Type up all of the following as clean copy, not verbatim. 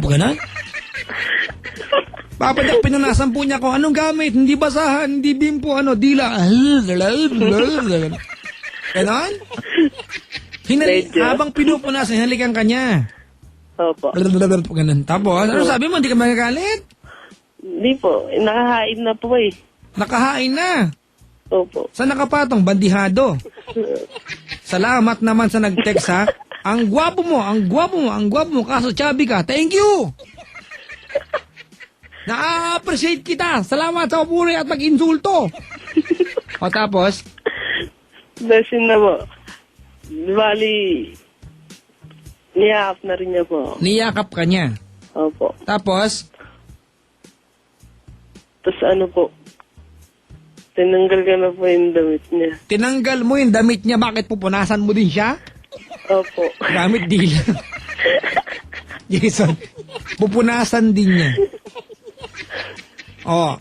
Ganun. Papadak, pinanasan po niya ko, anong gamit? Hindi basahan, hindi bimpo, dila. Ganon? Medyo. Habang pinupunasan, hinalikan ka niya. Opo. Ganun. Tapos, ano sabi mo? Hindi ka magagalit? Hindi po. Nakahain na po eh. Nakahain na. Opo. Sa nakapatong, bandihado. Salamat naman sa nag-text ha. Ang gwapo mo, kaso chubby ka. Thank you! Na-appreciate kita. Salamat sa puri at mag-insulto. O tapos? Dasin na po. Bali, niyakap na rin niya po. Niyakap ka niya. Opo. Tapos? Tapos ano po, tinanggal ka na po yung damit niya. Tinanggal mo yung damit niya. Bakit pupunasan mo din siya? Opo. Gamit dila. Jason, pupunasan din niya. Oh.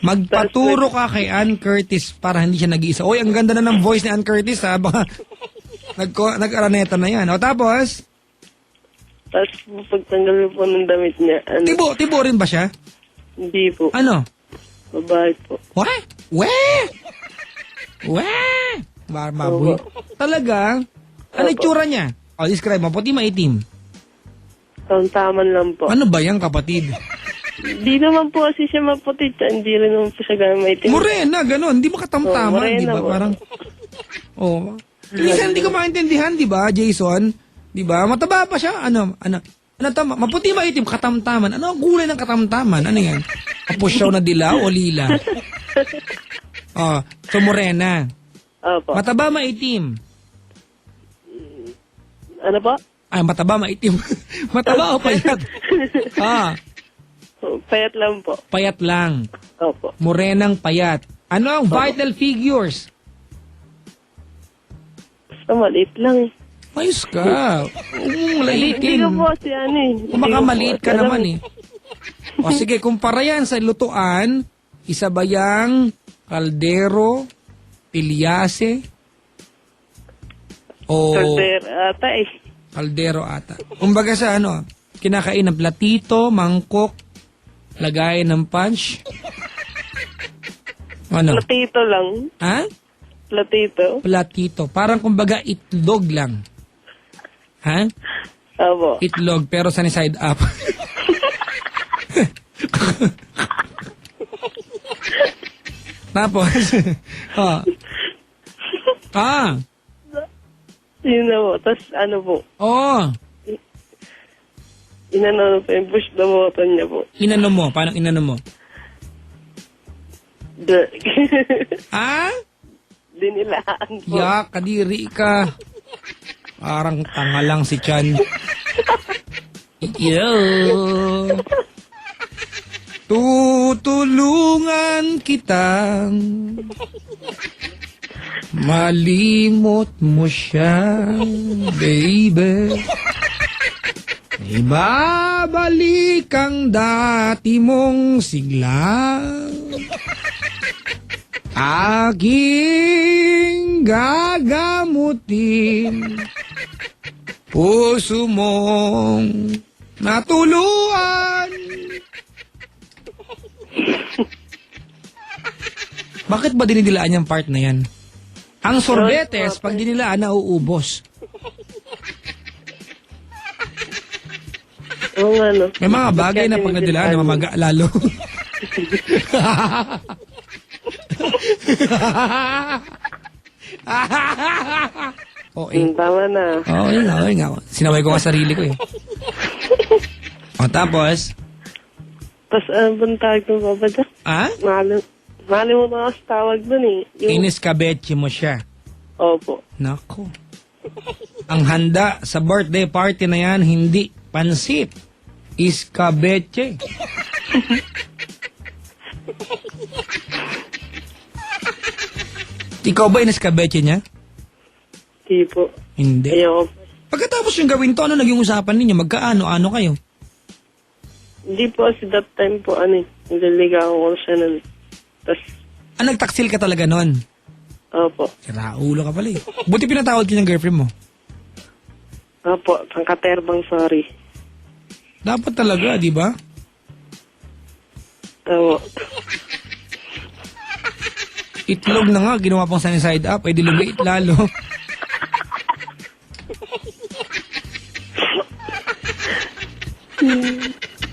Magpaturo ka kay Ann Curtis para hindi siya nag-iisa. Oy, ang ganda na ng voice ni Ann Curtis ha. Baka nag-araneta na yan. O tapos? Tapos pagtanggal po ng damit niya, Tibo rin ba siya? hindi po. Ano? Babae po. What? Maboy. Talaga? Ano itsura niya? O, describe mo. Puti maitim. Taman lang po. Ano ba yan, kapatid? Di naman po kasi siya maputi. Hindi rin naman po siya gamit. Morena, gano'n. Hindi mo katamtaman, morena di ba? po. Parang, Minsan hindi ko maintindihan, di ba, Jason? Di ba? Mataba pa siya. Ano tama? Maputi maitim, katamtaman. Ano ang kulay ng katamtaman? Ano yan? Kapusyaw na dilaw o lila? So morena. Opo. Mataba maitim. Ano po? Mataba maitim. Mataba o payat? Payat lang po. Payat lang. Opo. Morenang payat. Ano ang vital figures? Basta maliit lang. Ayos ka. Hindi Maliitin. ko po si ano eh. Kung baka maliit ka naman eh. O sige, kumpara yan sa lutuan, isa ba yang kaldero, pilyase, o Kalder ata eh. kaldero ata. Kumbaga sa kinakain ng platito, mangkok, lagayan ng punch. Ano? Platito lang. Ha? Platito. Platito. Parang kumbaga itlog lang. Ha? Opo. Itlog pero sunny side up. Tapos, Yun na po. Tapos ano po. Inano po yung push the button niya po. Inano mo? Paano inano mo? Dinilaan po. Kadiri ka. Parang tanga lang si Chan. Tutulungan kitang malimot mo siya, baby. Ibabalik ang dati mong sigla. Aking gagamutin puso mong natuluan. Bakit ba dinidilaan yung part na yan? Ang sorbetes, pag dinilaan, nauubos. Oo nga no. May mga bagay na pag nadilaan, namamaga lalo. Tama na. Oo nga. Sinaway ko nga sarili ko eh. Tapos? Tapos bang tawag ng baba dyan? Mahal mo na kasi tawag dun eh. Iniskabeche mo siya. Opo. Nako. Ang handa sa birthday party na yan, hindi pansit. Iskabeche. Ikaw ba iniskabeche niya? Hindi po. Hindi. Ayoko. Pagkatapos yung gawin to, ano naging usapan ninyo? Magkaano-ano kayo? Hindi po kasi that time po nililigaw ko siya nun. Tapos, Nagtaksil ka talaga nun? opo. Sira ulo ka pala eh. Buti pinatawad ka ng girlfriend mo. Opo, pangkaterbang sorry. Dapat talaga, di ba? Opo. Itlog na nga, ginawa pang sunny side up, ay di lumiit lalo.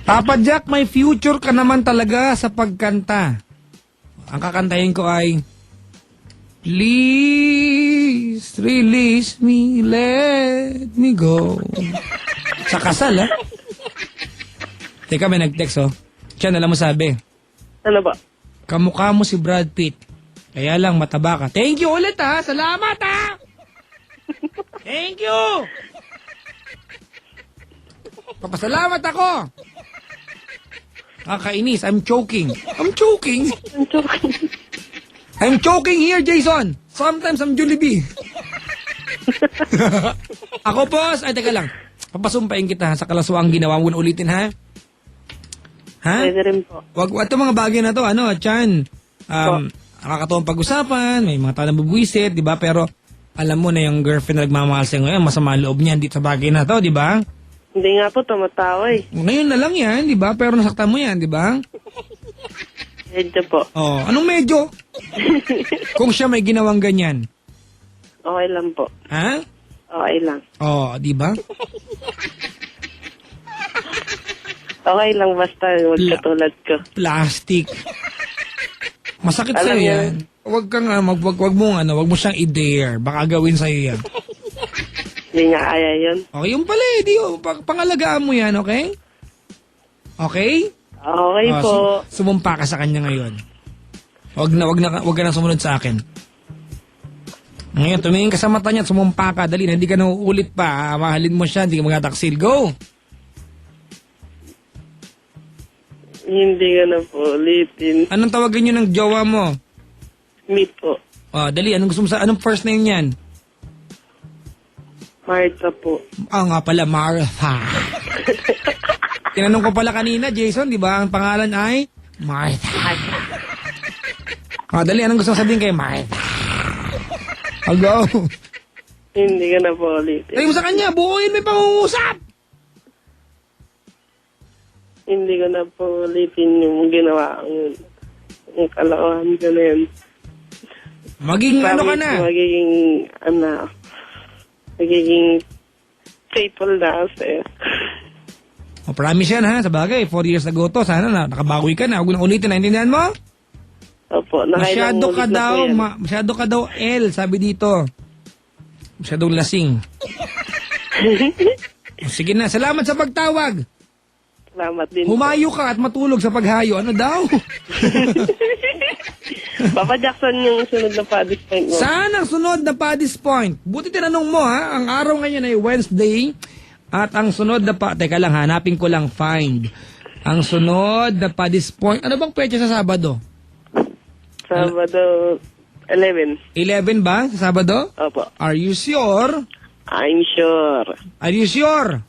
Papa Jack, may future ka naman talaga sa pagkanta. Ang kakantahin ko ay, please release me, let me go. Sa kasal, ha? Teka, may nag-text, oh. Tiyan, alam mo sabi, Ano ba? kamukha mo si Brad Pitt. Kaya lang mataba ka. Thank you ulit, ha? Salamat, ha? Thank you! Papasalamat ako! Kakainis, I'm choking. I'm choking? Ang joking. I'm choking here, Jason. Sometimes I'm Jollibee. Ako, boss. Ay, teka lang. Papasumpain kita ha, sa kalaswang ginawa mo. Ulitin, ha? Ha? Pwede rin po. Wag ito mga bagay na to, ano, Chan. Nakakatuwang pag-usapan, may mga tao na bubuisit, di ba? Pero alam mo na yung girlfriend na nagmamahal sa'yo ngayon, masama ang loob niya dito sa bagay na to, di ba? Hindi nga po, tumatawa eh. Ngayon na lang yan, di ba? Pero nasaktan mo yan, di ba? Medyo po. Oh, anong medyo? Kung siya may ginawang ganyan. Okay lang po. Ha? Okay lang. Oh, di ba? Okay lang basta huwag katulad ko. Plastic. Masakit Alam sa'yo niya. yan. Huwag kang, wag mo siyang i-dare. Baka gawin sa'yo yan. Hindi nga kaya yun. Okay, yung pala eh. Pangalagaan mo yan, okay? Okay? Okay po. Sumumpa ka sa kanya ngayon. Wag ka na sumunod sa akin. Ngayon, tumingin ka sa mata niya at sumumpa ka. Dali na, hindi ka na uulit pa. Mahalin mo siya, hindi ka magataksil. Go! Hindi ka na po ulitin. Anong tawagin niyo ng jowa mo? Meet po. Oh, dali, anong first name niyan? Marta po. Nga pala, Martha. Tinanong ko pala kanina, Jason, di ba? Ang pangalan ay Martha. Dali, anong gusto mo sabihin kay Martha? Go. Hindi ka na po ulitin. Tayo mo sa kanya, buuin, may pangungusap. Hindi ko na po ulitin yung ginawa ko yun. Yung kalokohan ko na yun. Maging ano ka na? Magiging faithful na ako sa'yo. Promise yan ha, sa bagay, 4 years ago to, sana na, nakabawi ka na, huwag na ulitin, naintindihan mo? Opo, nakailang ulit na po yan. Masyado ka daw L, sabi dito. Masyadong lasing. Sige na, salamat sa pagtawag. Salamat din. Humayo ka at matulog sa paghayo. Ano daw? Papa Jackson yung sunod na Paddy's Point mo. Saan ang sunod na Paddy's Point? Buti tinanong mo ha, ang araw ngayon ay Wednesday at ang sunod na teka lang, hanapin ko lang, find. Ang sunod na Paddy's Point, ano bang petsa sa Sabado? Sabado 11. 11 ba sa Sabado? Opo. Are you sure? I'm sure. Are you sure?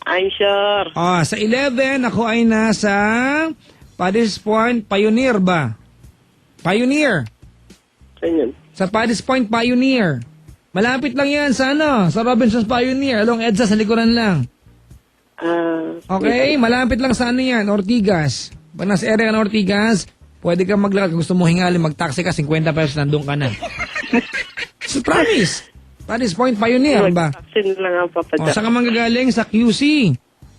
I'm sure. Sa 11, ako ay nasa Paddy's Point, Pioneer ba? Pioneer. Saan yun? Sa Paddy's Point, Pioneer. Malapit lang yan sa sa Robinson's Pioneer. Along EDSA, sa likuran lang. Okay, malapit lang sa yan, Ortigas. Pag nasa area ng Ortigas, pwede ka maglakad. Kung gusto mo hingali, mag-taxi ka, 50 pesos, nandun ka na. So, promise. Paddy's Point, Pioneer ba? Mag-vaccine lang ang Papa Jackson. Saan ka manggagaling? Sa QC.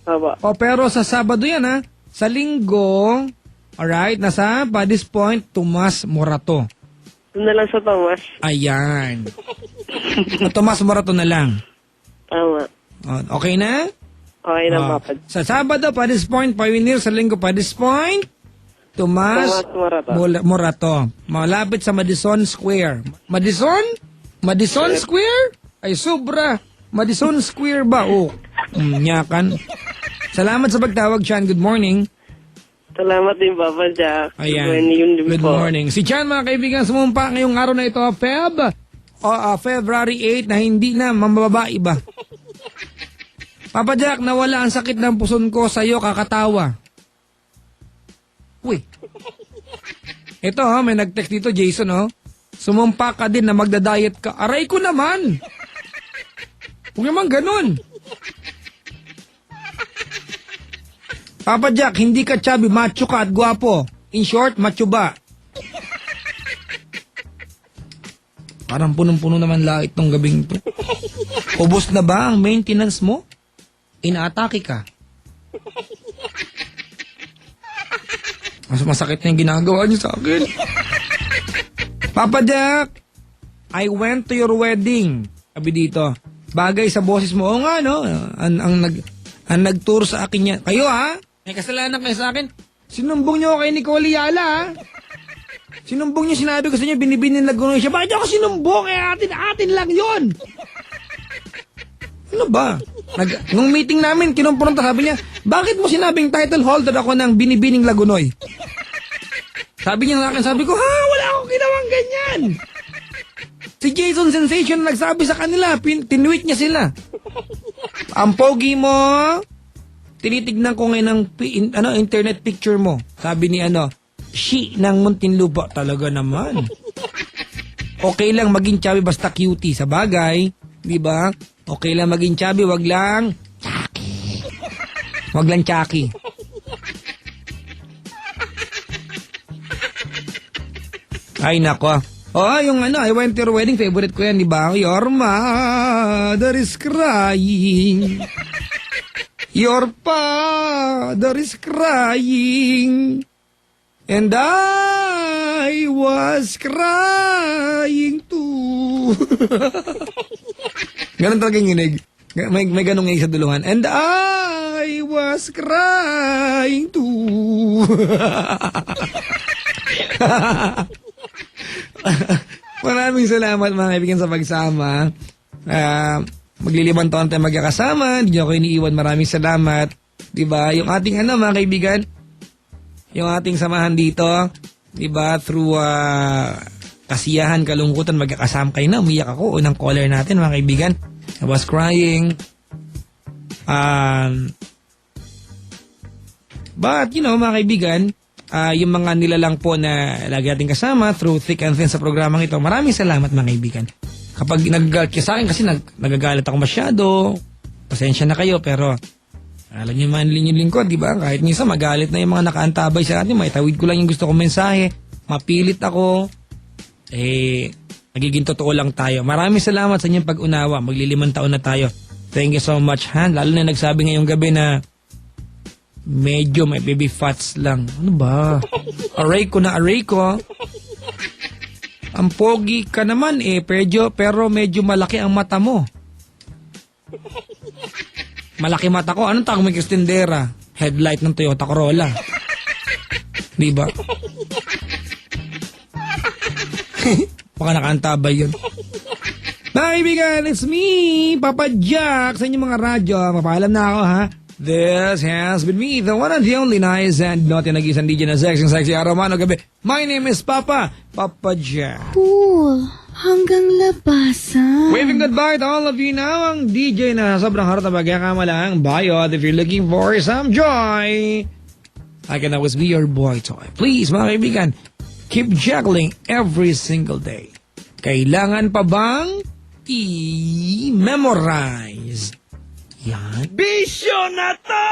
Opo. Pero sa Sabado yan ha. Sa Linggo, alright, nasa Paddy's Point, Tomas Morato. Doon na lang sa Thomas. Ayan. Tomas Morato na lang. Tama. Okay na? Okay na, Papa. Sa Sabado, Paddy's Point, Pioneer. Sa Linggo, Paddy's Point, Tomas Morato. Morato. Malapit sa Madison Square. Madison Square? Ay, sobra. Madison Square ba? Nyakan. Salamat sa pagtawag, Chan. Good morning. Salamat din, Papa Jack. Ayan. Good morning. Si Chan, mga kaibigan, sumumpa ngayong araw na ito, February 8, na hindi na mambabae ba? Papa Jack, nawala ang sakit ng puson ko sa'yo, kakatawa. Uy. Ito, may nag-text dito, Jason, Sumumpa ka din na magda-diet ka. Aray ko naman! Huwag naman ganun. Papa Jack, hindi ka chubby, macho ka at gwapo. In short, macho ba? Parang punong-puno naman lait tong gabing to. Ubos na ba ang maintenance mo? Inaatake ka. Mas masakit na yung ginagawa niyo sa akin. Papa Jack, I went to your wedding. Sabi dito, bagay sa boses mo. Oo nga, no? Ang nag-tour sa akin yan. Kayo, ha? May kasalanan kayo sa akin. Sinumbong niyo kay Nicole Yala, ha? Sinumbong niyo, sinabi ko sa inyo, binibinin Lagunoy siya. Bakit ako sinumbong? Atin lang yon. Ano ba? Nung meeting namin, kinumpronta, sabi niya, bakit mo sinabing title holder ako ng Binibining Lagunoy? Sabi niya sa akin, sabi ko, wala akong ginawang ganyan. Si Jason Sensation nagsabi sa kanila, tinweet niya sila. Ang pogi mo, tinitignan ko ngayon ng internet picture mo. Sabi ni she ng Muntinlupa. Talaga naman. Okay lang maging chubby basta cutie. Sa bagay, di ba? Okay lang maging chubby, wag lang chaki. Wag lang chaki. Ay nako. Yung I went to your wedding, favorite ko yan, di ba? Your mother is crying. Your father is crying. And I was crying too. Ganon talaga yung inig. May ganong inig sa duluhan. And I was crying too. Maraming salamat mga kaibigan sa pagsama. Maglilibang taon tayo magkakasama. Hindi ako iniiwan. Maraming salamat. Diba? Yung ating mga kaibigan, yung ating samahan dito, diba? Through kasiyahan, kalungkutan, magkakasama kayo na. Umiyak ako. Unang caller natin mga kaibigan. I was crying. But, mga kaibigan, yung mga nilalang po na lagi natin kasama through thick and thin sa programang ito, maraming salamat mga kaibigan. Kapag nagagalit ka sa akin kasi nagagalit ako masyado, pasensya na kayo, pero alam niyo man yung lingkod, di ba? Kahit minsan magalit na yung mga nakaantabay sa atin, maitawid ko lang yung gusto kong mensahe, mapilit ako, nagiging totoo lang tayo. Maraming salamat sa inyong pag-unawa, maglilimang taon na tayo. Thank you so much, Han. Lalo na nagsabi ngayong gabi na medyo may baby fats lang. Ano ba? Aray ko. Ang pogi ka naman pero medyo malaki ang mata mo. Malaki mata ko. Anong tawag mo yung Cristendera? Headlight ng Toyota Corolla. Diba? Baka nakaantabay yun. Mga kaibigan, it's me, Papa Jack, sa inyong mga radyo. Mapaalam na ako, ha? This has been me, the one and the only nice and not yung nag-isang DJ na sexy araw man o gabi. My name is Papa Jack. Pool, hanggang labasan. Waving goodbye to all of you now, ang DJ na sobrang harap na bagyakamala ang bayot. If you're looking for some joy, I can always be your boy toy. Please, mga kaibigan, keep juggling every single day. Kailangan pa bang i-memorize? Yan. Bisyo na to!